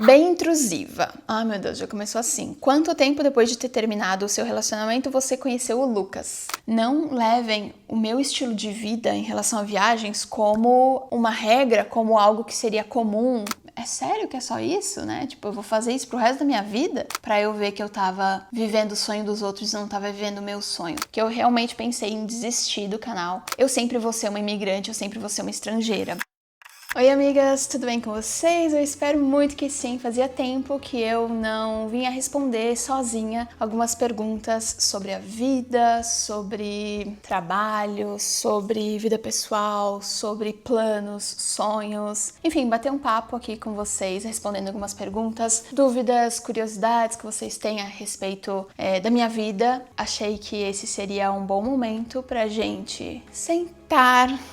Bem intrusiva. Ai, meu Deus, já começou assim. Quanto tempo depois de ter terminado o seu relacionamento você conheceu o Lucas? Não levem o meu estilo de vida em relação a viagens como uma regra, como algo que seria comum. É sério que é só isso, né? Tipo, eu vou fazer isso pro resto da minha vida? Pra eu ver que eu tava vivendo o sonho dos outros e não tava vivendo o meu sonho. Que eu realmente pensei em desistir do canal. Eu sempre vou ser uma imigrante, eu sempre vou ser uma estrangeira. Oi amigas, tudo bem com vocês? Eu espero muito que sim. Fazia tempo que eu não vinha responder sozinha algumas perguntas sobre a vida, sobre trabalho, sobre vida pessoal, sobre planos, sonhos. Enfim, bater um papo aqui com vocês, respondendo algumas perguntas, dúvidas, curiosidades que vocês têm a respeito da minha vida. Achei que esse seria um bom momento pra gente sentar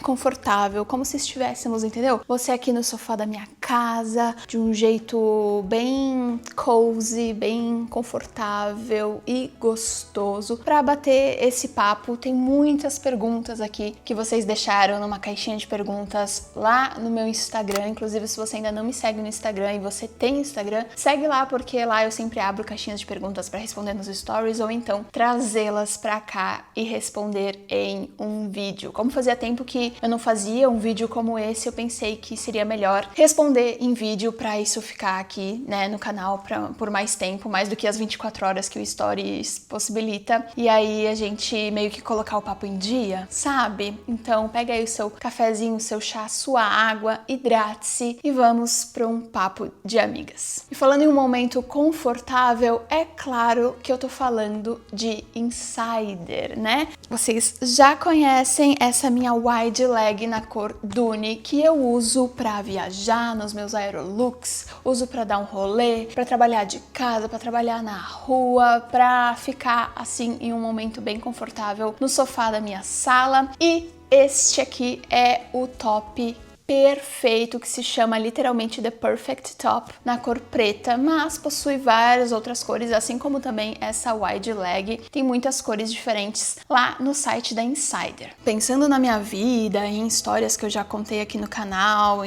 confortável, como se estivéssemos, entendeu? Você aqui no sofá da minha casa, de um jeito bem cozy, bem confortável e gostoso, para bater esse papo. Tem muitas perguntas aqui que vocês deixaram numa caixinha de perguntas lá no meu Instagram. Inclusive, se você ainda não me segue no Instagram e você tem Instagram, segue lá, porque lá eu sempre abro caixinhas de perguntas para responder nos stories ou então trazê-las para cá e responder em um vídeo. Como fazia tempo que eu não fazia um vídeo como esse, eu pensei que seria melhor responder em vídeo para isso ficar aqui, né, no canal por mais tempo, mais do que as 24 horas que o Stories possibilita. E aí a gente meio que colocar o papo em dia, sabe? Então pega aí o seu cafezinho, o seu chá, sua água, hidrate-se e vamos para um papo de amigas. E falando em um momento confortável, é claro que eu tô falando de Insider, né? Vocês já conhecem essa minha wide leg na cor Dune, que eu uso para viajar nos meus aerolooks, uso para dar um rolê, para trabalhar de casa, para trabalhar na rua, para ficar assim em um momento bem confortável no sofá da minha sala. E este aqui é o top perfeito, que se chama literalmente The Perfect Top, na cor preta, mas possui várias outras cores, assim como também essa wide leg. Tem muitas cores diferentes lá no site da Insider. Pensando na minha vida, em histórias que eu já contei aqui no canal,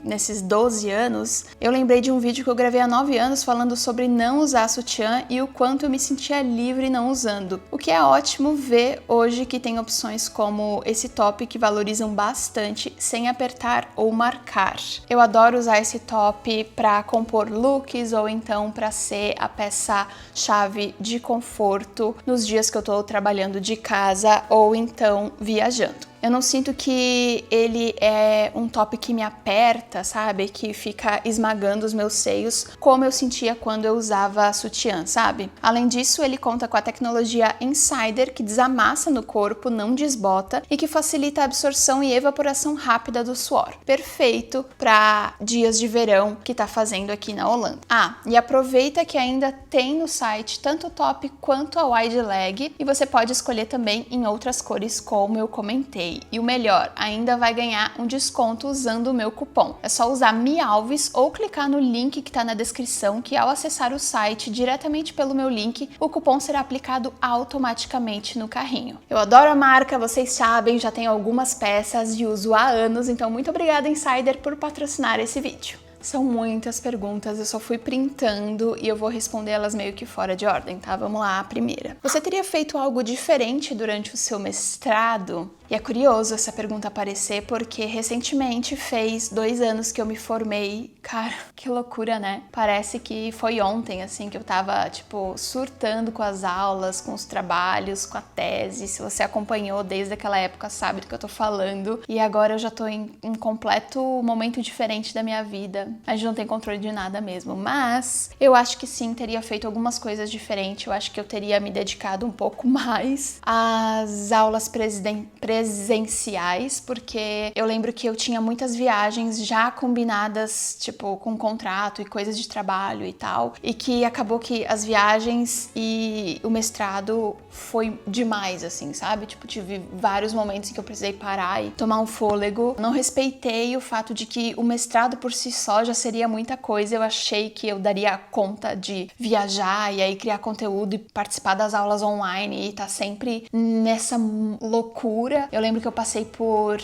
nesses 12 anos, eu lembrei de um vídeo que eu gravei há 9 anos falando sobre não usar sutiã e o quanto eu me sentia livre não usando. O que é ótimo ver hoje que tem opções como esse top que valorizam bastante sem apertar ou marcar. Eu adoro usar esse top para compor looks ou então para ser a peça-chave de conforto nos dias que eu tô trabalhando de casa ou então viajando. Eu não sinto que ele é um top que me aperta, sabe? Que fica esmagando os meus seios, como eu sentia quando eu usava sutiã, sabe? Além disso, ele conta com a tecnologia Insider, que desamassa no corpo, não desbota e que facilita a absorção e evaporação rápida do suor. Perfeito para dias de verão que tá fazendo aqui na Holanda. Ah, e aproveita que ainda tem no site tanto o top quanto a wide leg e você pode escolher também em outras cores, como eu comentei. E o melhor, ainda vai ganhar um desconto usando o meu cupom. É só usar MIALVES ou clicar no link que está na descrição, que ao acessar o site diretamente pelo meu link, o cupom será aplicado automaticamente no carrinho. Eu adoro a marca, vocês sabem, já tenho algumas peças e uso há anos, então muito obrigada Insider por patrocinar esse vídeo. São muitas perguntas, eu só fui printando e eu vou responder elas meio que fora de ordem, tá? Vamos lá, a primeira. Você teria feito algo diferente durante o seu mestrado? E é curioso essa pergunta aparecer porque recentemente fez 2 anos que eu me formei. Cara, que loucura, né? Parece que foi ontem, assim, que eu tava, tipo, surtando com as aulas, com os trabalhos, com a tese. Se você acompanhou desde aquela época, sabe do que eu tô falando. E agora eu já tô em um completo momento diferente da minha vida. A gente não tem controle de nada mesmo. Mas eu acho que sim, teria feito algumas coisas diferentes. Eu acho que eu teria me dedicado um pouco mais às aulas presenciais, porque eu lembro que eu tinha muitas viagens já combinadas, tipo, com contrato e coisas de trabalho e tal, e que acabou que as viagens e o mestrado foi demais, assim, sabe? Tipo, tive vários momentos em que eu precisei parar e tomar um fôlego. Não respeitei o fato de que o mestrado por si só já seria muita coisa. Eu achei que eu daria conta de viajar e aí criar conteúdo e participar das aulas online e tá sempre nessa loucura Eu lembro que eu passei por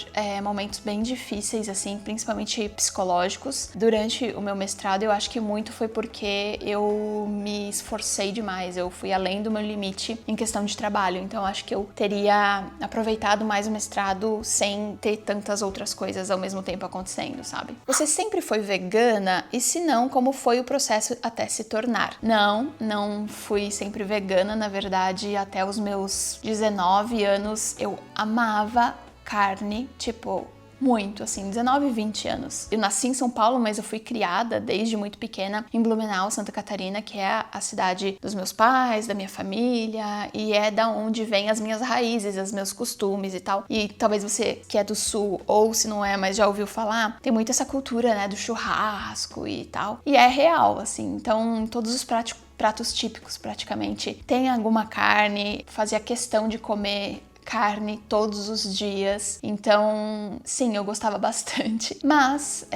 momentos bem difíceis, assim, principalmente psicológicos, durante o meu mestrado. Eu acho que muito foi porque eu me esforcei demais, eu fui além do meu limite em questão de trabalho. Então eu acho que eu teria aproveitado mais o mestrado sem ter tantas outras coisas ao mesmo tempo acontecendo, sabe? Você sempre foi vegana? E se não, como foi o processo até se tornar? Não fui sempre vegana, na verdade, até os meus 19 anos eu amava carne, tipo, muito, assim, 19, 20 anos. Eu nasci em São Paulo, mas eu fui criada desde muito pequena em Blumenau, Santa Catarina, que é a cidade dos meus pais, da minha família, e é da onde vêm as minhas raízes, os meus costumes e tal. E talvez você que é do sul, ou se não é, mas já ouviu falar, tem muito essa cultura, né, do churrasco e tal. E é real, assim. Então, todos os pratos típicos, praticamente, tem alguma carne, fazia questão de comer carne todos os dias, então sim, eu gostava bastante. Mas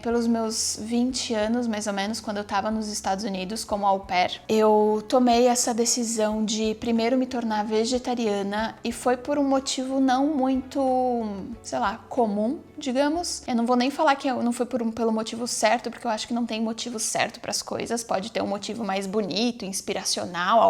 pelos meus 20 anos, mais ou menos, quando eu tava nos Estados Unidos como au pair, eu tomei essa decisão de primeiro me tornar vegetariana, e foi por um motivo não muito, sei lá, comum, digamos. Eu não vou nem falar que não foi pelo motivo certo, porque eu acho que não tem motivo certo para as coisas. Pode ter um motivo mais bonito, inspiracional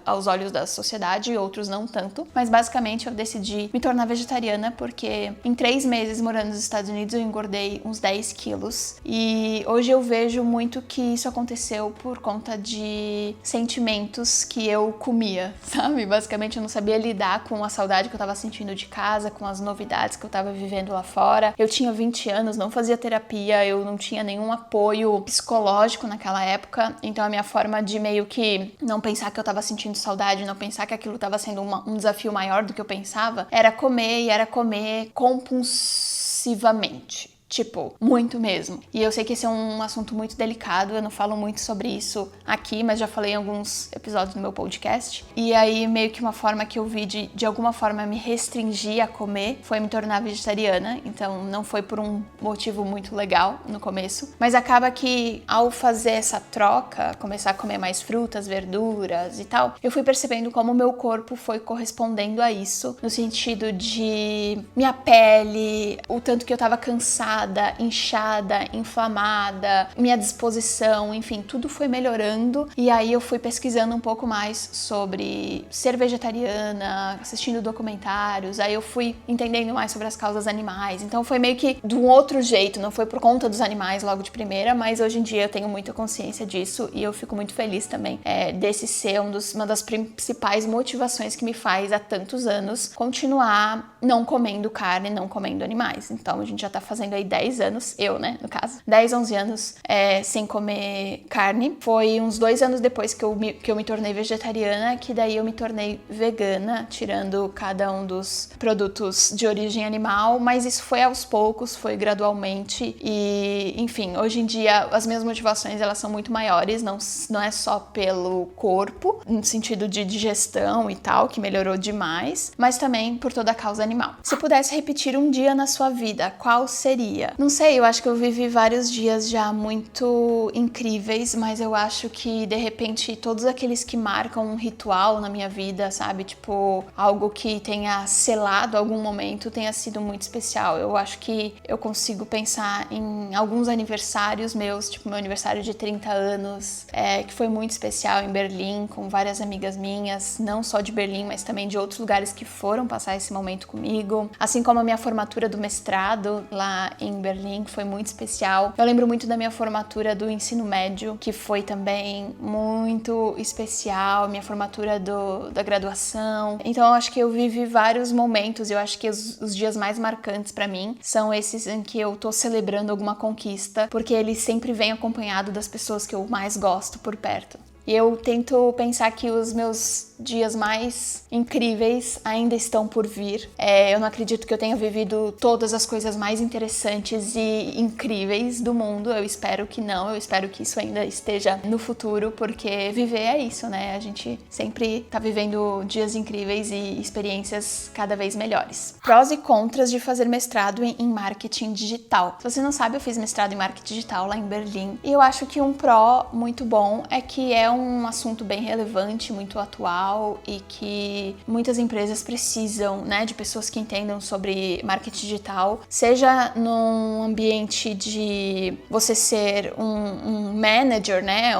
aos olhos da sociedade, e outros não tanto. Mas basicamente eu decidi me tornar vegetariana porque em 3 meses morando nos Estados Unidos eu engordei uns 10 quilos. E hoje eu vejo muito que isso aconteceu por conta de sentimentos que eu comia, sabe? Basicamente eu não sabia lidar com a saudade que eu tava sentindo de casa, com as novidades que eu tava vivendo lá fora. Eu tinha 20 anos, não fazia terapia, eu não tinha nenhum apoio psicológico naquela época, então a minha forma de meio que não pensar que eu tava sentindo saudade, não pensar que aquilo tava sendo um desafio maior do que eu pensava, era comer compulsivamente. Tipo, muito mesmo. E eu sei que esse é um assunto muito delicado, eu não falo muito sobre isso aqui, mas já falei em alguns episódios do meu podcast. E aí, meio que uma forma que eu vi de alguma forma me restringir a comer foi me tornar vegetariana. Então, não foi por um motivo muito legal no começo. Mas acaba que, ao fazer essa troca, começar a comer mais frutas, verduras e tal, eu fui percebendo como o meu corpo foi correspondendo a isso, no sentido de minha pele, o tanto que eu tava cansada, inchada, inflamada, minha disposição, enfim, tudo foi melhorando. E aí eu fui pesquisando um pouco mais sobre ser vegetariana, assistindo documentários, aí eu fui entendendo mais sobre as causas animais. Então foi meio que de um outro jeito, não foi por conta dos animais logo de primeira, mas hoje em dia eu tenho muita consciência disso e eu fico muito feliz também desse ser uma das principais motivações que me faz há tantos anos continuar não comendo carne, não comendo animais. Então a gente já tá fazendo aí 10 anos, eu, né, no caso, 10, 11 anos sem comer carne. Foi uns 2 anos depois que eu me tornei vegetariana, que daí eu me tornei vegana, tirando cada um dos produtos de origem animal, mas isso foi aos poucos, foi gradualmente e, enfim, hoje em dia as minhas motivações, elas são muito maiores, não é só pelo corpo, no sentido de digestão e tal, que melhorou demais, mas também por toda a causa animal. Se pudesse repetir um dia na sua vida, qual seria? Não sei, eu acho que eu vivi vários dias já muito incríveis, mas eu acho que, de repente, todos aqueles que marcam um ritual na minha vida, sabe? Tipo, algo que tenha selado algum momento, tenha sido muito especial. Eu acho que eu consigo pensar em alguns aniversários meus, tipo meu aniversário de 30 anos, que foi muito especial em Berlim, com várias amigas minhas, não só de Berlim, mas também de outros lugares que foram passar esse momento comigo. Assim como a minha formatura do mestrado lá em Berlim, que foi muito especial. Eu lembro muito da minha formatura do ensino médio, que foi também muito especial, minha formatura da graduação. Então eu acho que eu vivi vários momentos, eu acho que os dias mais marcantes pra mim são esses em que eu tô celebrando alguma conquista, porque eles sempre vêm acompanhado das pessoas que eu mais gosto por perto. E eu tento pensar que os meus dias mais incríveis ainda estão por vir. Eu não acredito que eu tenha vivido todas as coisas mais interessantes e incríveis do mundo. Eu espero que não, eu espero que isso ainda esteja no futuro, porque viver é isso, né? A gente sempre tá vivendo dias incríveis e experiências cada vez melhores. Prós e contras de fazer mestrado em marketing digital. Se você não sabe, eu fiz mestrado em marketing digital lá em Berlim. E eu acho que um pró muito bom é que é um assunto bem relevante, muito atual e que muitas empresas precisam, né, de pessoas que entendam sobre marketing digital, seja num ambiente de você ser um manager, né,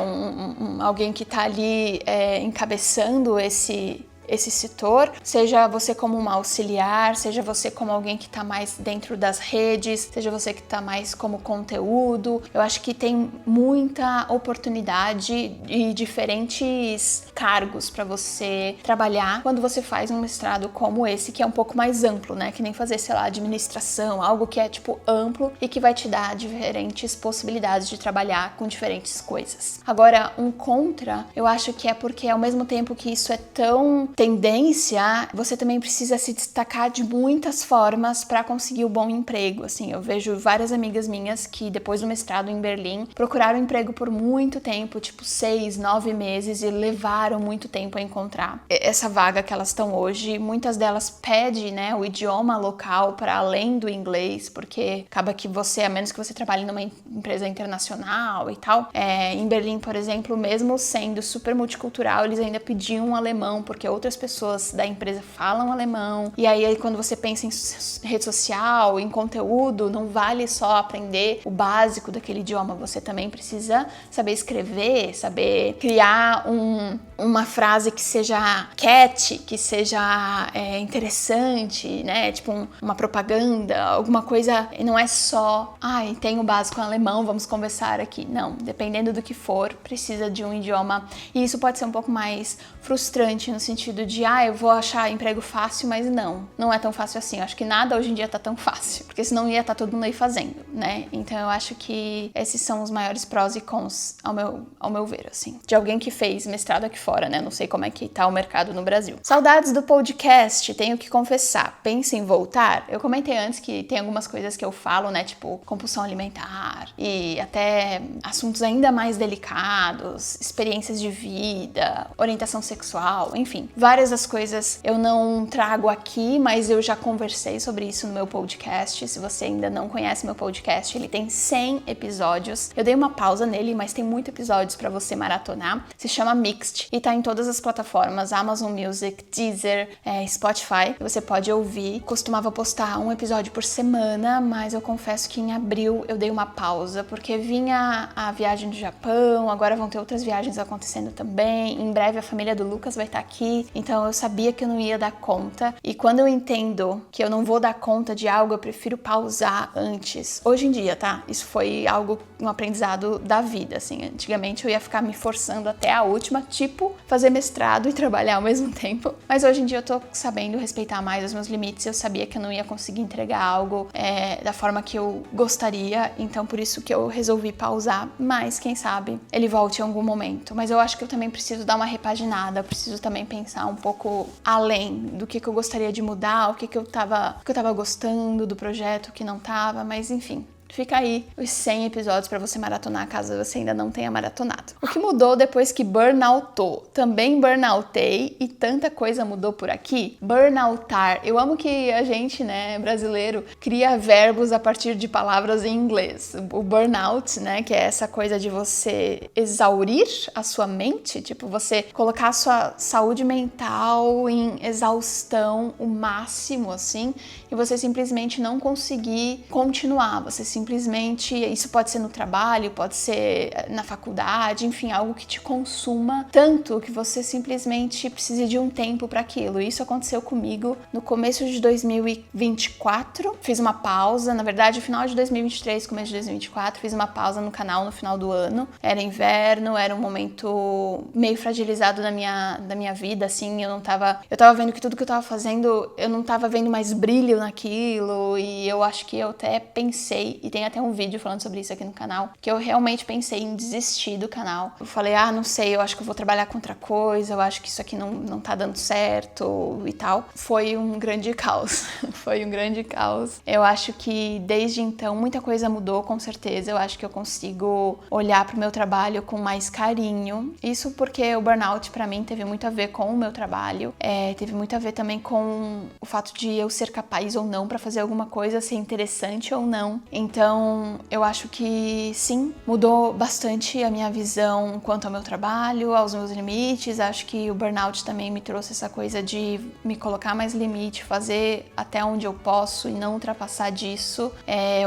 alguém que está ali encabeçando esse setor, seja você como uma auxiliar, seja você como alguém que está mais dentro das redes, seja você que está mais como conteúdo. Eu acho que tem muita oportunidade e diferentes cargos para você trabalhar quando você faz um mestrado como esse, que é um pouco mais amplo, né? Que nem fazer, sei lá, administração, algo que é tipo amplo e que vai te dar diferentes possibilidades de trabalhar com diferentes coisas. Agora, um contra, eu acho que é porque ao mesmo tempo que isso é tão tendência, você também precisa se destacar de muitas formas para conseguir o bom emprego. Assim, eu vejo várias amigas minhas que depois do mestrado em Berlim procuraram emprego por muito tempo, tipo 6, 9 meses, e levaram muito tempo a encontrar essa vaga que elas estão hoje. Muitas delas pedem, né, o idioma local para além do inglês, porque acaba que você, a menos que você trabalhe numa empresa internacional e tal, em Berlim, por exemplo, mesmo sendo super multicultural, eles ainda pediam um alemão, porque outras pessoas da empresa falam alemão. E aí quando você pensa em rede social, em conteúdo, não vale só aprender o básico daquele idioma, você também precisa saber escrever, saber criar uma frase que seja catchy, que seja interessante, né? Tipo uma propaganda, alguma coisa. Não é só, tem o básico em alemão, vamos conversar aqui. Não, dependendo do que for, precisa de um idioma. E isso pode ser um pouco mais frustrante no sentido de, eu vou achar emprego fácil, mas não é tão fácil assim. Eu acho que nada hoje em dia tá tão fácil, porque senão ia estar todo mundo aí fazendo, né? Então eu acho que esses são os maiores prós e cons, ao meu ver, assim. De alguém que fez mestrado aqui fora, né? Não sei como é que tá o mercado no Brasil. Saudades do podcast, tenho que confessar. Pensa em voltar? Eu comentei antes que tem algumas coisas que eu falo, né? Tipo, compulsão alimentar e até assuntos ainda mais delicados, experiências de vida, orientação sexual, enfim. Várias das coisas eu não trago aqui, mas eu já conversei sobre isso no meu podcast. Se você ainda não conhece meu podcast, ele tem 100 episódios. Eu dei uma pausa nele, mas tem muitos episódios para você maratonar. Se chama Mixed e tá em todas as plataformas, Amazon Music, Deezer, Spotify. Você pode ouvir. Costumava postar um episódio por semana, mas eu confesso que em abril eu dei uma pausa, porque vinha a viagem do Japão, agora vão ter outras viagens acontecendo também. Em breve a família do Lucas vai estar aqui. Então eu sabia que eu não ia dar conta, e quando eu entendo que eu não vou dar conta de algo, eu prefiro pausar antes. Hoje em dia, tá? Isso foi um aprendizado da vida, assim. Antigamente eu ia ficar me forçando até a última, tipo fazer mestrado e trabalhar ao mesmo tempo. Mas hoje em dia eu tô sabendo respeitar mais os meus limites. Eu sabia que eu não ia conseguir entregar algo da forma que eu gostaria, então por isso que eu resolvi pausar. Mas quem sabe ele volte em algum momento. Mas eu acho que eu também preciso dar uma repaginada, eu preciso também pensar um pouco além do que eu gostaria de mudar, o que eu tava gostando do projeto, o que não tava, mas enfim. Fica aí os 100 episódios para você maratonar, caso você ainda não tenha maratonado. O que mudou depois que burnoutou? Também burnoutei e tanta coisa mudou por aqui. Burnoutar. Eu amo que a gente, né, brasileiro, cria verbos a partir de palavras em inglês. O burnout, né, que é essa coisa de você exaurir a sua mente, tipo, você colocar a sua saúde mental em exaustão o máximo, assim, e você simplesmente não conseguir continuar, você simplesmente, isso pode ser no trabalho, pode ser na faculdade, enfim, algo que te consuma tanto que você simplesmente precise de um tempo para aquilo. Isso aconteceu comigo no começo de 2024, fiz uma pausa, na verdade, no final de 2023, começo de 2024, fiz uma pausa no canal no final do ano. Era inverno, era um momento meio fragilizado da minha vida, assim, eu tava vendo que tudo que eu tava fazendo, eu não tava vendo mais brilho naquilo, e eu acho que eu até pensei, e tem até um vídeo falando sobre isso aqui no canal, que eu realmente pensei em desistir do canal. Eu falei, não sei, eu acho que eu vou trabalhar com outra coisa, eu acho que isso aqui não tá dando certo e tal. Foi um grande caos, foi um grande caos. Eu acho que desde então muita coisa mudou, com certeza. Eu acho que eu consigo olhar pro meu trabalho com mais carinho. Isso porque o burnout pra mim teve muito a ver com o meu trabalho, teve muito a ver também com o fato de eu ser capaz ou não pra fazer alguma coisa, ser interessante ou não. Então Então, eu acho que sim, mudou bastante a minha visão quanto ao meu trabalho, aos meus limites. Acho que o burnout também me trouxe essa coisa de me colocar mais limite, fazer até onde eu posso e não ultrapassar disso.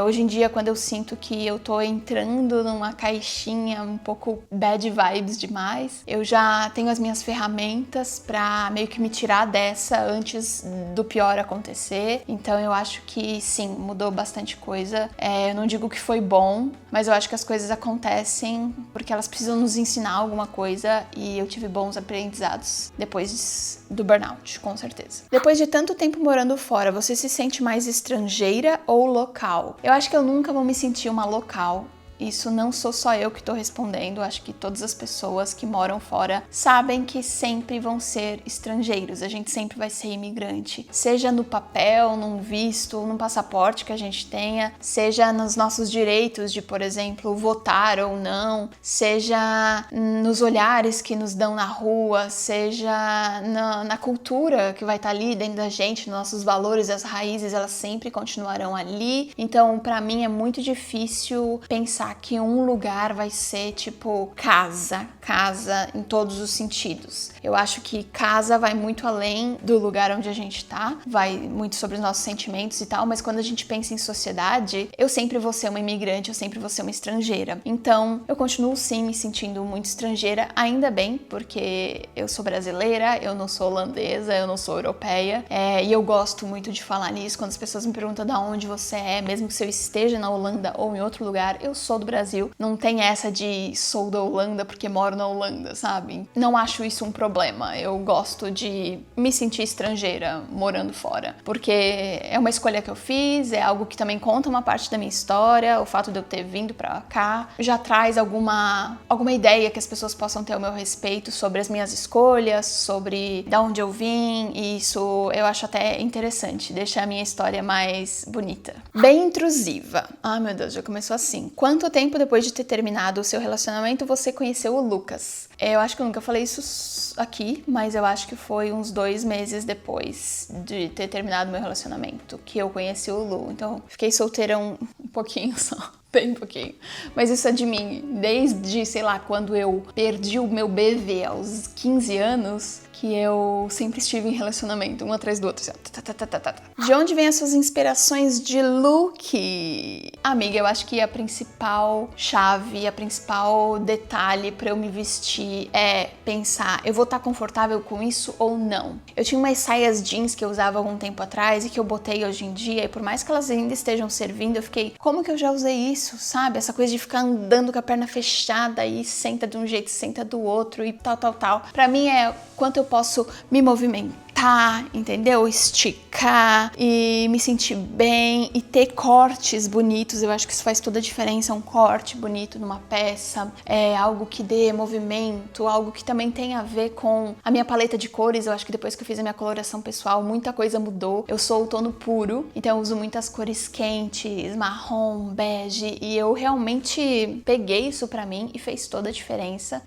Hoje em dia, quando eu sinto que eu tô entrando numa caixinha um pouco bad vibes demais, eu já tenho as minhas ferramentas pra meio que me tirar dessa antes do pior acontecer. Então eu acho que sim, mudou bastante coisa. Eu não digo que foi bom, mas eu acho que as coisas acontecem porque elas precisam nos ensinar alguma coisa e eu tive bons aprendizados depois do burnout, com certeza. Depois de tanto tempo morando fora, você se sente mais estrangeira ou local? Eu acho que eu nunca vou me sentir uma local. Isso não sou só eu que tô respondendo, acho que todas as pessoas que moram fora sabem que sempre vão ser estrangeiros, a gente sempre vai ser imigrante. Seja no papel, num visto, num passaporte que a gente tenha, seja nos nossos direitos de, por exemplo, votar ou não, seja nos olhares que nos dão na rua, seja na cultura que vai estar ali dentro da gente, nossos valores, as raízes, elas sempre continuarão ali. Então, pra mim é muito difícil pensar que um lugar vai ser tipo casa em todos os sentidos. Eu acho que casa vai muito além do lugar onde a gente tá, vai muito sobre os nossos sentimentos e tal, mas quando a gente pensa em sociedade, eu sempre vou ser uma imigrante, eu sempre vou ser uma estrangeira. Então, eu continuo sim me sentindo muito estrangeira, ainda bem, porque eu sou brasileira, eu não sou holandesa, eu não sou europeia, e eu gosto muito de falar nisso. Quando as pessoas me perguntam de onde você é, mesmo que eu esteja na Holanda ou em outro lugar, eu sou do Brasil. Não tem essa de sou da Holanda porque moro na Holanda, sabe? Não acho isso um problema. Eu gosto de me sentir estrangeira morando fora, porque é uma escolha que eu fiz, é algo que também conta uma parte da minha história. O fato de eu ter vindo pra cá já traz alguma ideia que as pessoas possam ter ao meu respeito sobre as minhas escolhas, sobre de onde eu vim, e isso eu acho até interessante, deixa a minha história mais bonita. Bem intrusiva. Ai meu Deus, já começou assim. Quanto tempo depois de ter terminado o seu relacionamento você conheceu o Lucas? Eu acho que eu nunca falei isso aqui, mas eu acho que foi uns 2 meses depois de ter terminado meu relacionamento que eu conheci o Lu. Então, fiquei solteira um pouquinho só. Bem pouquinho. Mas isso é de mim. Desde, sei lá, quando eu perdi o meu BV aos 15 anos, que eu sempre estive em relacionamento, um atrás do outro. Assim, De onde vêm as suas inspirações de look? Amiga, eu acho que a principal chave, a principal detalhe pra eu me vestir é pensar, eu vou estar confortável com isso ou não? Eu tinha umas saias jeans que eu usava algum tempo atrás e que eu botei hoje em dia, e por mais que elas ainda estejam servindo, eu fiquei, como que eu já usei isso, sabe? Essa coisa de ficar andando com a perna fechada e senta de um jeito, senta do outro e tal. Pra mim é quanto eu posso me movimentar, entendeu? Esticar e me sentir bem e ter cortes bonitos. Eu acho que isso faz toda a diferença, um corte bonito numa peça, algo que dê movimento, algo que também tem a ver com a minha paleta de cores. Eu acho que depois que eu fiz a minha coloração pessoal, muita coisa mudou. Eu sou outono puro, então eu uso muitas cores quentes, marrom, bege, e eu realmente peguei isso pra mim e fez toda a diferença.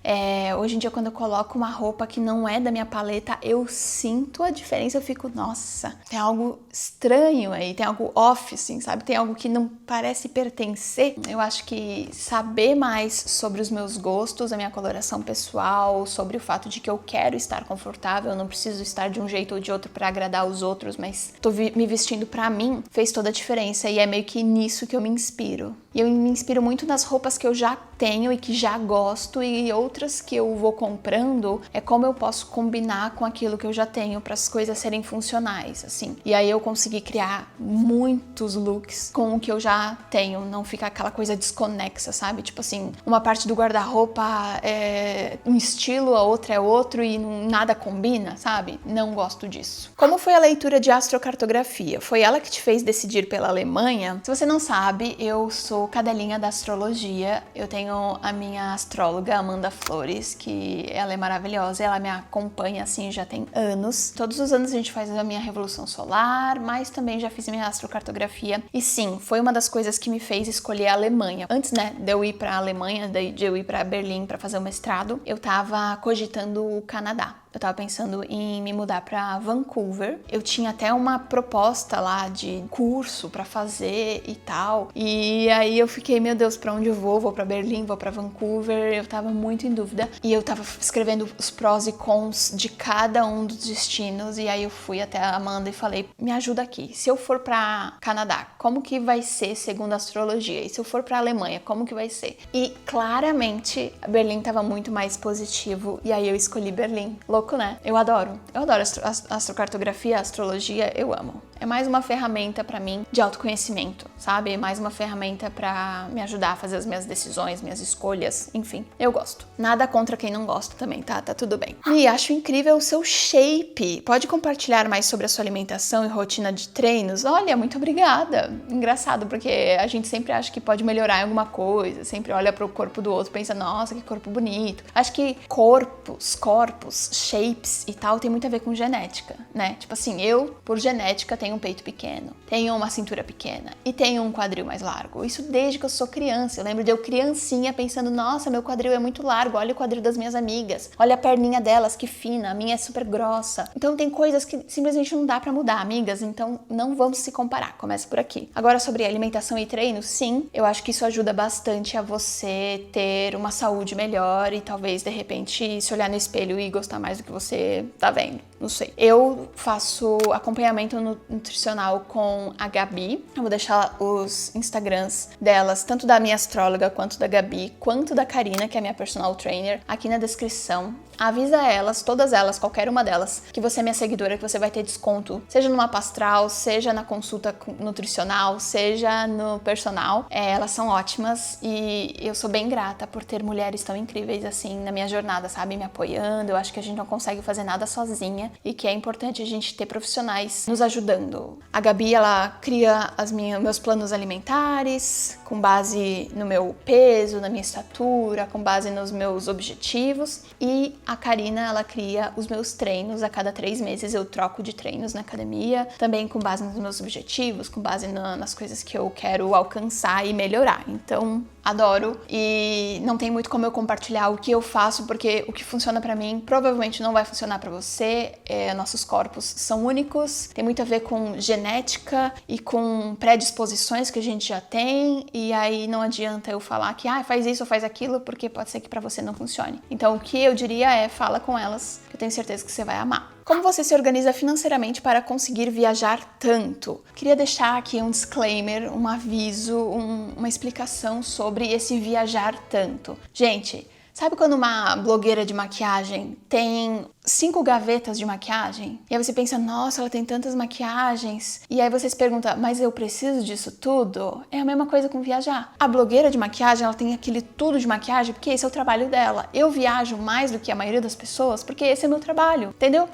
Hoje em dia, quando eu coloco uma roupa que não é da minha paleta, eu sinto a diferença, eu fico, nossa, tem algo estranho aí, tem algo off, assim, sabe? Tem algo que não parece pertencer. Eu acho que saber mais sobre os meus gostos, a minha coloração pessoal, sobre o fato de que eu quero estar confortável, eu não preciso estar de um jeito ou de outro pra agradar os outros, mas tô me vestindo pra mim, fez toda a diferença, e é meio que nisso que eu me inspiro. E eu me inspiro muito nas roupas que eu já tenho e que já gosto, e outras que eu vou comprando, é como eu posso combinar com aquilo que eu já tenho para as coisas serem funcionais, assim. E aí eu consegui criar muitos looks com o que eu já tenho, não ficar aquela coisa desconexa, sabe? Tipo assim, uma parte do guarda-roupa é um estilo, a outra é outro e nada combina, sabe? Não gosto disso. Como foi a leitura de astrocartografia? Foi ela que te fez decidir pela Alemanha? Se você não sabe, eu sou sou cadelinha da astrologia. Eu tenho a minha astróloga, Amanda Flores, que ela é maravilhosa. Ela me acompanha, assim, já tem anos. Todos os anos a gente faz a minha revolução solar, mas também já fiz minha astrocartografia. E sim, foi uma das coisas que me fez escolher a Alemanha. Antes, né, de eu ir pra Alemanha, de eu ir pra Berlim pra fazer o mestrado, eu tava cogitando o Canadá. Eu tava pensando em me mudar pra Vancouver. Eu tinha até uma proposta lá de curso pra fazer e tal. E aí eu fiquei, meu Deus, pra onde eu vou? Vou pra Berlim, vou pra Vancouver. Eu tava muito em dúvida. E eu tava escrevendo os prós e cons de cada um dos destinos. E aí eu fui até a Amanda e falei, me ajuda aqui. Se eu for pra Canadá, como que vai ser segundo a astrologia? E se eu for pra Alemanha, como que vai ser? E claramente, Berlim tava muito mais positivo. E aí eu escolhi Berlim. Louco, né? Eu adoro astrocartografia, astrologia, eu amo. É mais uma ferramenta pra mim de autoconhecimento, sabe? É mais uma ferramenta pra me ajudar a fazer as minhas decisões, minhas escolhas, enfim, eu gosto. Nada contra quem não gosta também, tá? Tá tudo bem. E acho incrível o seu shape. Pode compartilhar mais sobre a sua alimentação e rotina de treinos? Olha, muito obrigada. Engraçado, porque a gente sempre acha que pode melhorar em alguma coisa, sempre olha pro corpo do outro e pensa, nossa, que corpo bonito. Acho que corpos, shapes e tal tem muito a ver com genética, né? Tipo assim, eu, por genética, tenho um peito pequeno, tenho uma cintura pequena e tenho um quadril mais largo. Isso desde que eu sou criança. Eu lembro de eu criancinha pensando, nossa, meu quadril é muito largo, olha o quadril das minhas amigas, olha a perninha delas, que fina, a minha é super grossa. Então tem coisas que simplesmente não dá pra mudar, amigas, então não vamos se comparar, começa por aqui. Agora sobre alimentação e treino, sim, eu acho que isso ajuda bastante a você ter uma saúde melhor e talvez de repente se olhar no espelho e gostar mais do que você tá vendo, não sei. Eu faço acompanhamento nutricional com a Gabi. Eu vou deixar os Instagrams delas, tanto da minha astróloga, quanto da Gabi, quanto da Karina, que é a minha personal trainer, aqui na descrição. Avisa elas, todas elas, qualquer uma delas, que você é minha seguidora, que você vai ter desconto, seja no mapa astral, seja na consulta nutricional, seja no personal. Elas são ótimas e eu sou bem grata por ter mulheres tão incríveis assim na minha jornada, sabe? Me apoiando. Eu acho que a gente não consegue fazer nada sozinha e que é importante a gente ter profissionais nos ajudando. A Gabi, ela cria meus planos alimentares com base no meu peso, na minha estatura, com base nos meus objetivos, e a Karina, ela cria os meus treinos. A cada 3 meses eu troco de treinos na academia, também com base nos meus objetivos, com base nas coisas que eu quero alcançar e melhorar. Então, adoro, e não tem muito como eu compartilhar o que eu faço, porque o que funciona pra mim provavelmente não vai funcionar pra você. Nossos corpos são únicos, tem muito a ver com genética e com predisposições que a gente já tem, e aí não adianta eu falar que faz isso ou faz aquilo, porque pode ser que pra você não funcione. Então o que eu diria é, fala com elas, que eu tenho certeza que você vai amar. Como você se organiza financeiramente para conseguir viajar tanto? Queria deixar aqui um disclaimer, um aviso, uma explicação sobre esse viajar tanto. Gente, sabe quando uma blogueira de maquiagem tem 5 gavetas de maquiagem? E aí você pensa, nossa, ela tem tantas maquiagens. E aí você se pergunta, mas eu preciso disso tudo? É a mesma coisa com viajar. A blogueira de maquiagem, ela tem aquele tudo de maquiagem porque esse é o trabalho dela. Eu viajo mais do que a maioria das pessoas porque esse é meu trabalho, entendeu?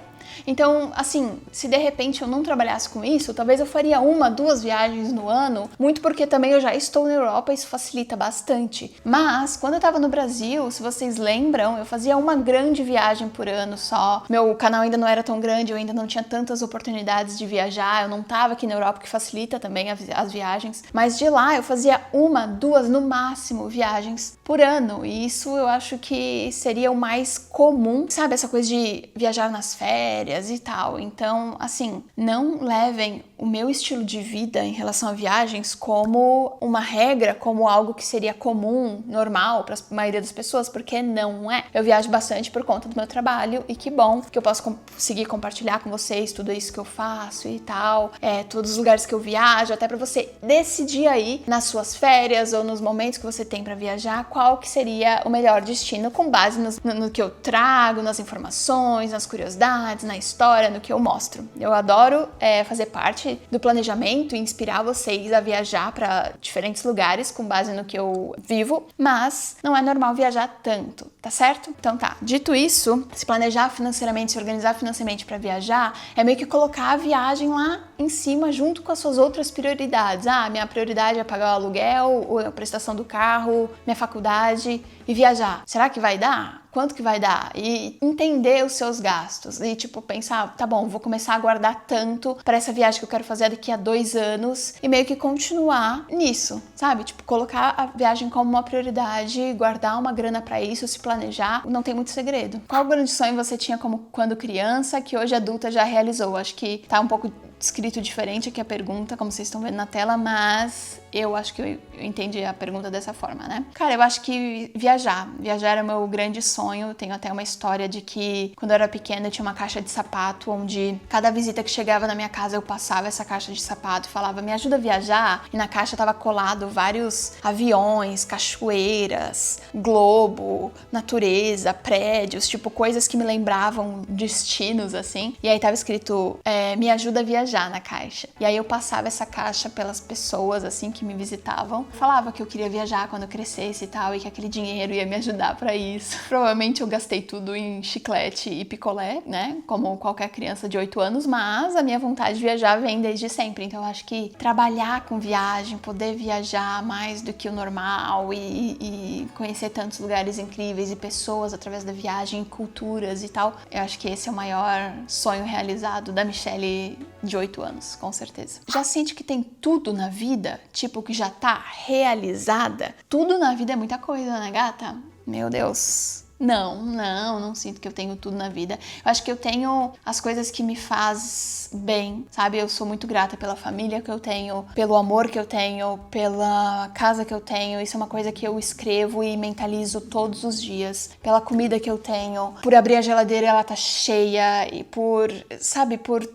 Então, assim, se de repente eu não trabalhasse com isso, talvez eu faria 1, 2 viagens no ano, muito porque também eu já estou na Europa e isso facilita bastante. Mas, quando eu tava no Brasil, se vocês lembram, eu fazia uma grande viagem por ano só. Meu canal ainda não era tão grande, eu ainda não tinha tantas oportunidades de viajar, eu não tava aqui na Europa, que facilita também as viagens. Mas de lá eu fazia 1, 2, no máximo, viagens por ano. E isso eu acho que seria o mais comum, sabe? Essa coisa de viajar nas férias e tal. Então, assim, não levem o meu estilo de vida em relação a viagens como uma regra, como algo que seria comum, normal para a maioria das pessoas, porque não é. Eu viajo bastante por conta do meu trabalho e que bom que eu posso conseguir compartilhar com vocês tudo isso que eu faço e tal, todos os lugares que eu viajo, até para você decidir aí nas suas férias ou nos momentos que você tem para viajar, qual que seria o melhor destino com base no que eu trago, nas informações, nas curiosidades, na história, no que eu mostro. Eu adoro fazer parte parte do planejamento e inspirar vocês a viajar para diferentes lugares com base no que eu vivo, mas não é normal viajar tanto, tá certo? Então tá, dito isso, se planejar financeiramente, se organizar financeiramente para viajar, é meio que colocar a viagem lá em cima junto com as suas outras prioridades. Minha prioridade é pagar o aluguel, a prestação do carro, minha faculdade e viajar. Será que vai dar? Quanto que vai dar? E entender os seus gastos e pensar, tá bom, vou começar a guardar tanto para essa viagem que eu quero fazer daqui a 2 anos e meio que continuar nisso, sabe? Colocar a viagem como uma prioridade, guardar uma grana para isso, se planejar, não tem muito segredo. Qual grande sonho você tinha como quando criança que hoje adulta já realizou? Acho que tá um pouco escrito diferente aqui a pergunta, como vocês estão vendo na tela, mas eu acho que eu entendi a pergunta dessa forma, né? Cara, eu acho que viajar era o meu grande sonho. Tenho até uma história de que quando eu era pequena eu tinha uma caixa de sapato onde cada visita que chegava na minha casa eu passava essa caixa de sapato e falava, me ajuda a viajar, e na caixa tava colado vários aviões, cachoeiras, globo, natureza, prédios, coisas que me lembravam destinos, assim, e aí tava escrito, me ajuda a viajar na caixa. E aí eu passava essa caixa pelas pessoas, assim, que me visitavam, falava que eu queria viajar quando eu crescesse e tal, e que aquele dinheiro ia me ajudar pra isso. Provavelmente eu gastei tudo em chiclete e picolé, né, como qualquer criança de 8 anos, mas a minha vontade de viajar vem desde sempre, então eu acho que trabalhar com viagem, poder viajar mais do que o normal e conhecer tantos lugares incríveis e pessoas através da viagem, culturas e tal, eu acho que esse é o maior sonho realizado da Michelle de 8 anos, com certeza. Já sente que tem tudo na vida? Que já tá realizada? Tudo na vida é muita coisa, né, gata? Meu Deus. Não sinto que eu tenho tudo na vida. Eu acho que eu tenho as coisas que me faz bem, sabe? Eu sou muito grata pela família que eu tenho, pelo amor que eu tenho, pela casa que eu tenho. Isso é uma coisa que eu escrevo e mentalizo todos os dias. Pela comida que eu tenho, por abrir a geladeira e ela tá cheia, e por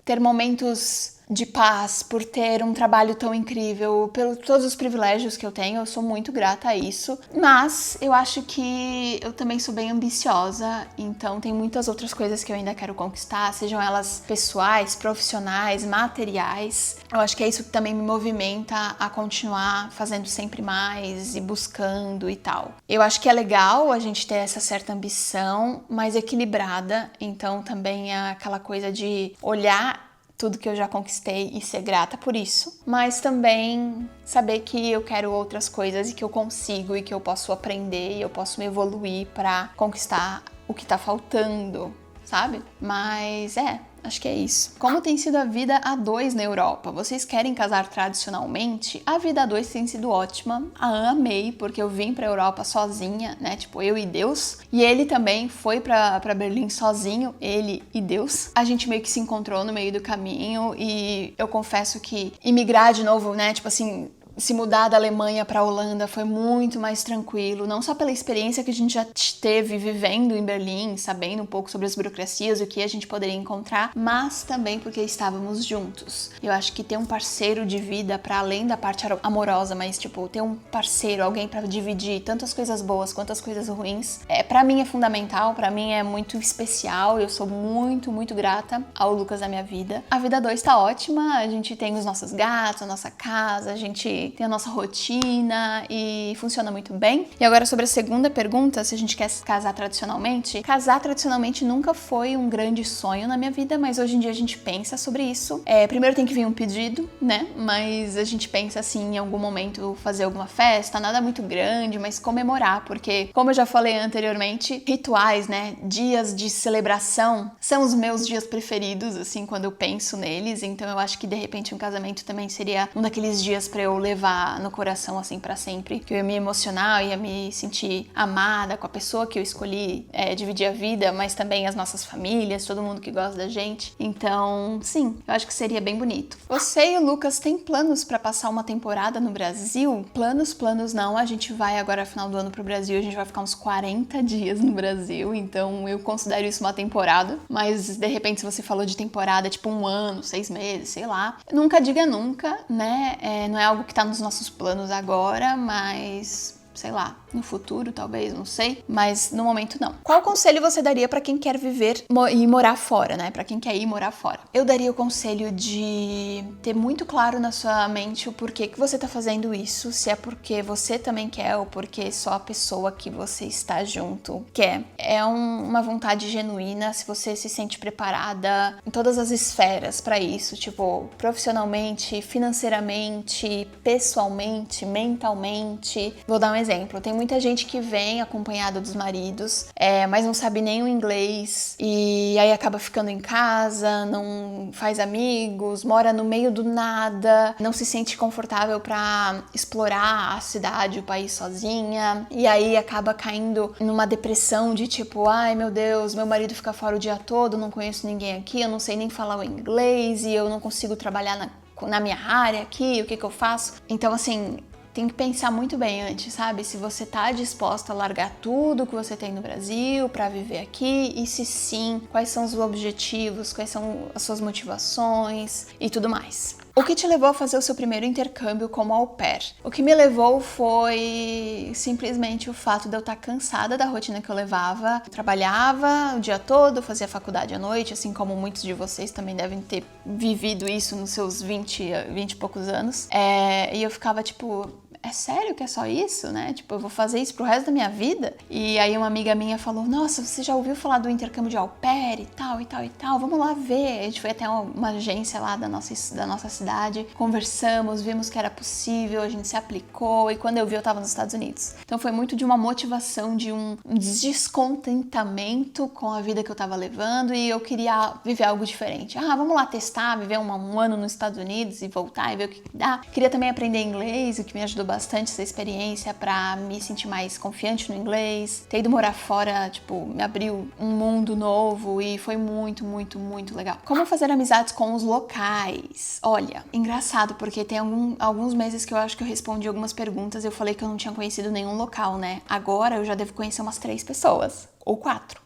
ter momentos de paz, por ter um trabalho tão incrível, por todos os privilégios que eu tenho, eu sou muito grata a isso. Mas eu acho que eu também sou bem ambiciosa, então tem muitas outras coisas que eu ainda quero conquistar, sejam elas pessoais, profissionais, materiais. Eu acho que é isso que também me movimenta a continuar fazendo sempre mais e buscando e tal. Eu acho que é legal a gente ter essa certa ambição, mas equilibrada, então também é aquela coisa de olhar tudo que eu já conquistei e ser grata por isso, mas também saber que eu quero outras coisas e que eu consigo e que eu posso aprender e eu posso me evoluir para conquistar o que tá faltando, sabe? Mas acho que é isso. Como tem sido a vida a 2 na Europa? Vocês querem casar tradicionalmente? A vida a 2 tem sido ótima. Amei, porque eu vim pra Europa sozinha, né? Eu e Deus. E ele também foi pra Berlim sozinho, ele e Deus. A gente meio que se encontrou no meio do caminho e eu confesso que imigrar de novo, né? Se mudar da Alemanha para a Holanda foi muito mais tranquilo, não só pela experiência que a gente já teve vivendo em Berlim, sabendo um pouco sobre as burocracias, o que a gente poderia encontrar, mas também porque estávamos juntos. Eu acho que ter um parceiro de vida, para além da parte amorosa, mas ter um parceiro, alguém para dividir tanto as coisas boas quanto as coisas ruins, para mim é fundamental, para mim é muito especial, eu sou muito, muito grata ao Lucas da minha vida. A vida 2 tá ótima, a gente tem os nossos gatos, a nossa casa, a gente tem a nossa rotina e funciona muito bem. E agora sobre a segunda pergunta, se a gente quer casar tradicionalmente. Casar tradicionalmente nunca foi um grande sonho na minha vida, mas hoje em dia a gente pensa sobre isso. Primeiro tem que vir um pedido, né? Mas a gente pensa assim, em algum momento fazer alguma festa, nada muito grande, mas comemorar, porque como eu já falei anteriormente, rituais, né? Dias de celebração são os meus dias preferidos, assim, quando eu penso neles. Então eu acho que de repente um casamento também seria um daqueles dias pra eu levar no coração assim pra sempre, que eu ia me emocionar, ia me sentir amada com a pessoa que eu escolhi dividir a vida, mas também as nossas famílias, todo mundo que gosta da gente. Então, sim, eu acho que seria bem bonito. Você e o Lucas têm planos pra passar uma temporada no Brasil? Planos não, a gente vai agora final do ano pro Brasil, a gente vai ficar uns 40 dias no Brasil, então eu considero isso uma temporada, mas de repente se você falou de temporada, 1 ano, 6 meses, sei lá, nunca diga nunca, né? Não é algo que tá nos nossos planos agora, mas sei lá, no futuro talvez, não sei, mas no momento não. Qual conselho você daria pra quem quer viver e morar fora, né? Pra quem quer ir morar fora? Eu daria o conselho de ter muito claro na sua mente o porquê que você tá fazendo isso, se é porque você também quer ou porque só a pessoa que você está junto quer. É uma vontade genuína, se você se sente preparada em todas as esferas pra isso, tipo, profissionalmente, financeiramente, pessoalmente, mentalmente. Vou dar um exemplo. Tem muita gente que vem acompanhada dos maridos, mas não sabe nem o inglês e aí acaba ficando em casa, não faz amigos, mora no meio do nada, não se sente confortável pra explorar a cidade, o país sozinha, e aí acaba caindo numa depressão de tipo, ai meu Deus, meu marido fica fora o dia todo, não conheço ninguém aqui, eu não sei nem falar o inglês e eu não consigo trabalhar na minha área aqui, o que eu faço? Então assim, tem que pensar muito bem antes, sabe? Se você tá disposta a largar tudo que você tem no Brasil pra viver aqui e se sim, quais são os objetivos, quais são as suas motivações e tudo mais. O que te levou a fazer o seu primeiro intercâmbio como au pair? O que me levou foi simplesmente o fato de eu estar cansada da rotina que eu levava. Eu trabalhava o dia todo, fazia faculdade à noite, assim como muitos de vocês também devem ter vivido isso nos seus 20 e poucos anos. E eu ficava tipo, é sério que é só isso, né? Tipo, eu vou fazer isso pro resto da minha vida? E aí uma amiga minha falou, nossa, você já ouviu falar do intercâmbio de au pair e tal, e tal, e tal? Vamos lá ver. A gente foi até uma agência lá da nossa cidade, conversamos, vimos que era possível, a gente se aplicou e quando eu vi eu tava nos Estados Unidos. Então foi muito de uma motivação, de um descontentamento com a vida que eu tava levando e eu queria viver algo diferente. Vamos lá testar, viver um ano nos Estados Unidos e voltar e ver o que dá. Queria também aprender inglês, o que me ajudou bastante essa experiência pra me sentir mais confiante no inglês. Ter ido morar fora, tipo, me abriu um mundo novo e foi muito, muito, muito legal. Como fazer amizades com os locais? Olha, engraçado, porque tem alguns meses que eu acho que eu respondi algumas perguntas e eu falei que eu não tinha conhecido nenhum local, né? Agora eu já devo conhecer umas 3 pessoas, ou 4.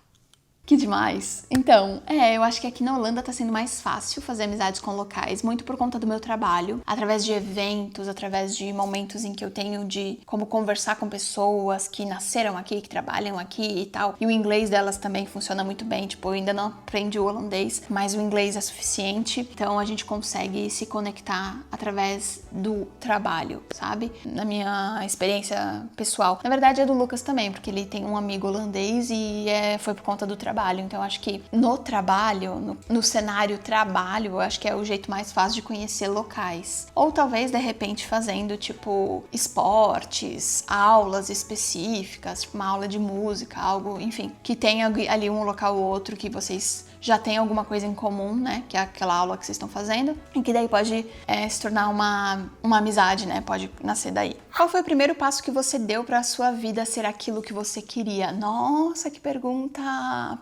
Que demais! Então, eu acho que aqui na Holanda tá sendo mais fácil fazer amizades com locais, muito por conta do meu trabalho, através de eventos, através de momentos em que eu tenho de como conversar com pessoas que nasceram aqui, que trabalham aqui e tal. E o inglês delas também funciona muito bem, tipo, eu ainda não aprendi o holandês, mas o inglês é suficiente, então a gente consegue se conectar através do trabalho, sabe? Na minha experiência pessoal. Na verdade é do Lucas também, porque ele tem um amigo holandês e foi por conta do trabalho. Então, acho que no trabalho, no cenário trabalho, eu acho que é o jeito mais fácil de conhecer locais. Ou talvez, de repente, fazendo, tipo, esportes, aulas específicas, tipo uma aula de música, algo, enfim, que tenha ali um local ou outro que vocês já tem alguma coisa em comum, né? Que é aquela aula que vocês estão fazendo. E que daí pode se tornar uma amizade, né? Pode nascer daí. Qual foi o primeiro passo que você deu pra sua vida ser aquilo que você queria? Nossa, que pergunta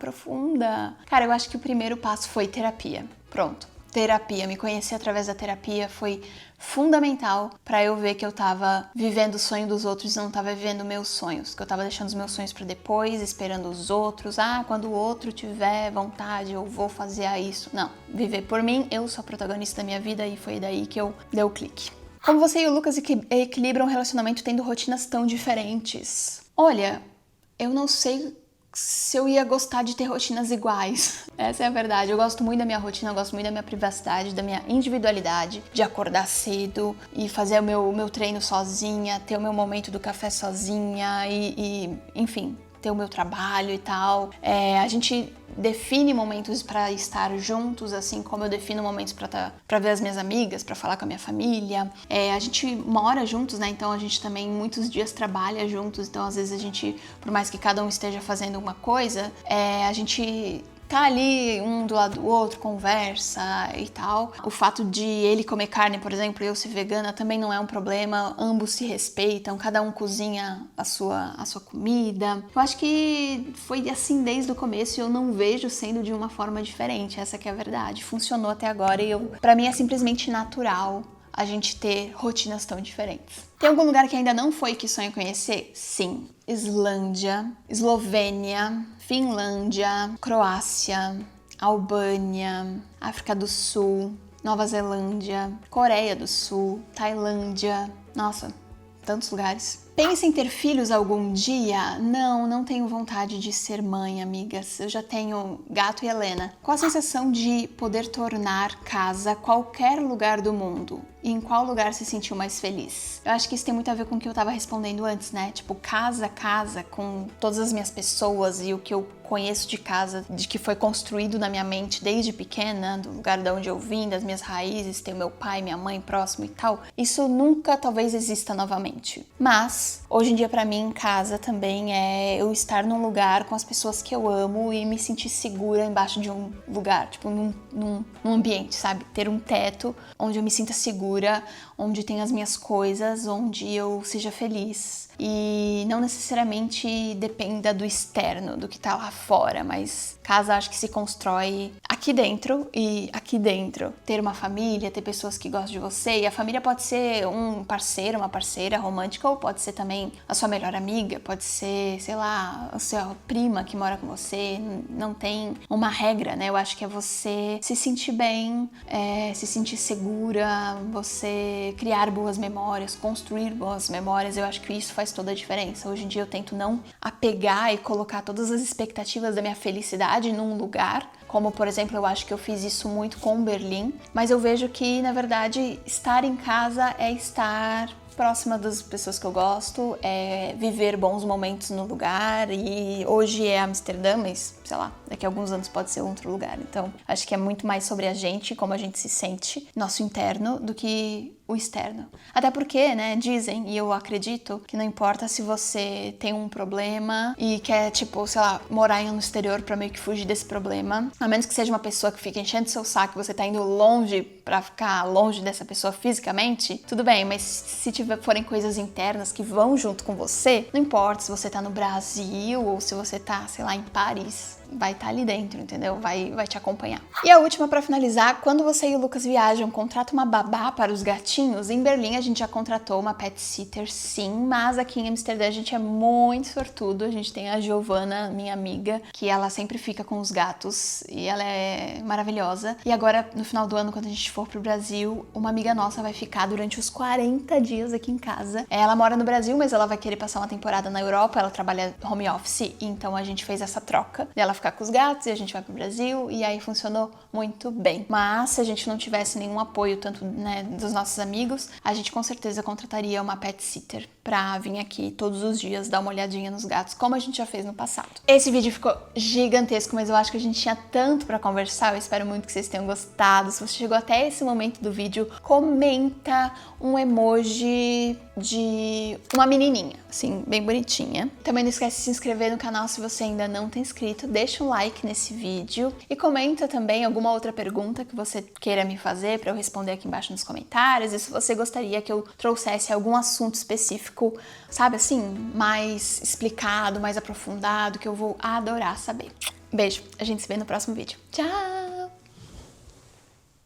profunda! Cara, eu acho que o primeiro passo foi terapia. Pronto. Terapia, me conhecer através da terapia foi fundamental pra eu ver que eu tava vivendo o sonho dos outros e não tava vivendo meus sonhos, que eu tava deixando os meus sonhos pra depois, esperando os outros, quando o outro tiver vontade eu vou fazer isso. Não, viver por mim, eu sou a protagonista da minha vida e foi daí que eu dei o clique. Como você e o Lucas equilibram um relacionamento tendo rotinas tão diferentes? Olha, eu não sei se eu ia gostar de ter rotinas iguais. Essa é a verdade. Eu gosto muito da minha rotina, eu gosto muito da minha privacidade, da minha individualidade, de acordar cedo e fazer o meu treino sozinha, ter o meu momento do café sozinha e enfim, ter o meu trabalho e tal. A gente define momentos para estar juntos, assim como eu defino momentos para ver as minhas amigas, para falar com a minha família. A gente mora juntos, né? Então a gente também muitos dias trabalha juntos. Então às vezes a gente, por mais que cada um esteja fazendo uma coisa, a gente tá ali um do lado do outro, conversa e tal. O fato de ele comer carne, por exemplo, e eu ser vegana também não é um problema. Ambos se respeitam, cada um cozinha a sua comida. Eu acho que foi assim desde o começo e eu não vejo sendo de uma forma diferente. Essa que é a verdade. Funcionou até agora e pra mim é simplesmente natural a gente ter rotinas tão diferentes. Tem algum lugar que ainda não foi que sonha conhecer? Sim. Islândia, Eslovênia, Finlândia, Croácia, Albânia, África do Sul, Nova Zelândia, Coreia do Sul, Tailândia. Nossa, tantos lugares. Pensa em ter filhos algum dia? Não tenho vontade de ser mãe, amigas. Eu já tenho gato e Helena. Qual a sensação de poder tornar casa qualquer lugar do mundo? E em qual lugar se sentiu mais feliz? Eu acho que isso tem muito a ver com o que eu tava respondendo antes, né? Tipo, casa, com todas as minhas pessoas e o que eu conheço de casa, de que foi construído na minha mente desde pequena, do lugar de onde eu vim, das minhas raízes, ter o meu pai, minha mãe próximo e tal. Isso nunca talvez exista novamente. Mas, hoje em dia pra mim, casa também é eu estar num lugar com as pessoas que eu amo e me sentir segura embaixo de um lugar, tipo num ambiente, sabe? Ter um teto onde eu me sinta segura, onde tem as minhas coisas, onde eu seja feliz. E não necessariamente dependa do externo, do que tá lá fora, mas casa acho que se constrói aqui dentro e aqui dentro. Ter uma família, ter pessoas que gostam de você, e a família pode ser um parceiro, uma parceira romântica, ou pode ser também a sua melhor amiga, pode ser, sei lá, a sua prima que mora com você. Não tem uma regra, né? Eu acho que é você se sentir bem, se sentir segura, você criar boas memórias, construir boas memórias. Eu acho que isso faz toda a diferença. Hoje em dia eu tento não apegar e colocar todas as expectativas da minha felicidade num lugar, como por exemplo, eu acho que eu fiz isso muito com Berlim, mas eu vejo que na verdade estar em casa é estar próxima das pessoas que eu gosto, é viver bons momentos no lugar. E hoje é Amsterdã, mas sei lá, daqui a alguns anos pode ser outro lugar. Então acho que é muito mais sobre a gente, como a gente se sente, nosso interno, do que o externo. Até porque, né, dizem, e eu acredito, que não importa se você tem um problema e quer, tipo, sei lá, morar no exterior pra meio que fugir desse problema, a menos que seja uma pessoa que fica enchendo seu saco e você tá indo longe pra ficar longe dessa pessoa fisicamente, tudo bem, mas se forem coisas internas que vão junto com você, não importa se você tá no Brasil ou se você tá, sei lá, em Paris, vai estar ali dentro, entendeu? Vai te acompanhar. E a última pra finalizar, quando você e o Lucas viajam, contrata uma babá para os gatinhos? Em Berlim a gente já contratou uma pet sitter, sim, mas aqui em Amsterdã a gente é muito sortudo. A gente tem a Giovana, minha amiga, que ela sempre fica com os gatos e ela é maravilhosa. E agora, no final do ano, quando a gente for pro Brasil, uma amiga nossa vai ficar durante os 40 dias aqui em casa. Ela mora no Brasil, mas ela vai querer passar uma temporada na Europa. Ela trabalha home office, então a gente fez essa troca dela ficar com os gatos e a gente vai pro Brasil, e aí funcionou muito bem. Mas se a gente não tivesse nenhum apoio, tanto, né, dos nossos amigos, a gente com certeza contrataria uma pet sitter pra vir aqui todos os dias dar uma olhadinha nos gatos, como a gente já fez no passado. Esse vídeo ficou gigantesco, mas eu acho que a gente tinha tanto pra conversar. Eu espero muito que vocês tenham gostado. Se você chegou até esse momento do vídeo, comenta um emoji de uma menininha, assim, bem bonitinha. Também não esquece de se inscrever no canal se você ainda não tem inscrito. Deixa um like nesse vídeo e comenta também alguma outra pergunta que você queira me fazer para eu responder aqui embaixo nos comentários. E se você gostaria que eu trouxesse algum assunto específico, sabe assim, mais explicado, mais aprofundado, que eu vou adorar saber. Beijo, a gente se vê no próximo vídeo. Tchau!